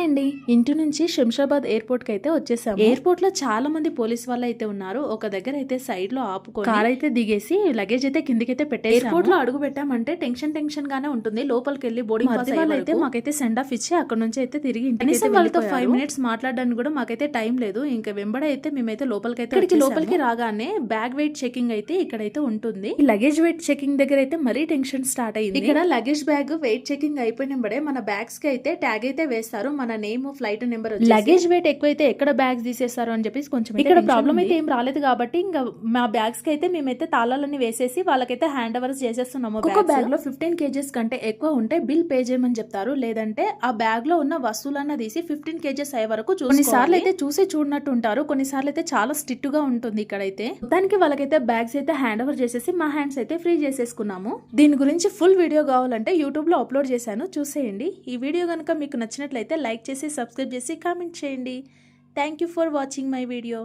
అండి, ఇంటి నుంచి శంషాబాద్ ఎయిర్పోర్ట్ కి అయితే వచ్చేసాము. ఎయిర్పోర్ట్ లో చాలా మంది పోలీస్ వాళ్ళు అయితే ఉన్నారు. ఒక దగ్గర అయితే సైడ్ లో ఆపుకొని కార్ అయితే దిగేసి లగేజ్ అయితే కిందకైతే పెట్టేసి ఎయిర్పోర్ట్ లో అడుగు పెట్టామంటే టెన్షన్ గానే ఉంటుంది. లోపలికి వెళ్ళి బోర్డింగ్ పాస్ అయితే మాకైతే సెండ్ ఆఫ్ ఇచ్చి అక్కడ నుంచి అయితే తిరిగి ఇంటికి వాళ్ళతో 5 minutes మాట్లాడడానికి కూడా మాకైతే టైం లేదు. ఇంకా వెంబడే అయితే మేమైతే లోపలికి రాగానే బ్యాగ్ వెయిట్ చెకింగ్ అయితే ఇక్కడైతే ఉంటుంది. ఈ లగేజ్ వెయిట్ చెకింగ్ దగ్గర అయితే మరీ టెన్షన్ స్టార్ట్ అయింది. ఇక్కడ లగేజ్ బ్యాగ్ వెయిట్ చెకింగ్ అయిపోయినప్పుడే మన బ్యాగ్స్ కి అయితే ట్యాగ్ అయితే వేస్తారు. మన name, flight number, luggage weight ఎక్కువైతే ఎక్కడ బ్యాగ్స్ తీసేస్తారు అని చెప్పేసి కొంచెం ఇక్కడ ప్రాబ్లం అయితే ఏం రాలేదు కాబట్టి ఇంకా మా బ్యాగ్స్ కి అయితే మేమైతే తాళాలన్నీ వేసేసి వాళ్ళకైతే హ్యాండ్ ఓవర్స్ చేసేస్తున్నాము. ఒక బ్యాగ్ లో 15 kgs కంటే ఎక్కువ ఉంటే బిల్ పే చేయమని చెప్తారు. లేదంటే ఆ బ్యాగ్ లో ఉన్న వస్తువులన్న తీసి 15 kgs అయ్యే వరకు కొన్నిసార్లు అయితే చూసి చూడనట్టు ఉంటారు. కొన్నిసార్లు అయితే చాలా స్ట్రిక్ట్ గా ఉంటుంది. ఇక్కడైతే దానికి వాళ్ళకైతే బ్యాగ్స్ అయితే హ్యాండ్ ఓవర్ చేసేసి మా హ్యాండ్స్ అయితే ఫ్రీ చేసేసుకున్నాము. దీని గురించి ఫుల్ వీడియో కావాలంటే యూట్యూబ్ లో అప్లోడ్ చేశాను, చూసేయండి. ఈ వీడియో కనుక మీకు నచ్చినట్లయితే లైక్ చేసి, సబ్స్క్రైబ్ చేసి, కామెంట్ చేయండి. Thank you for watching my video.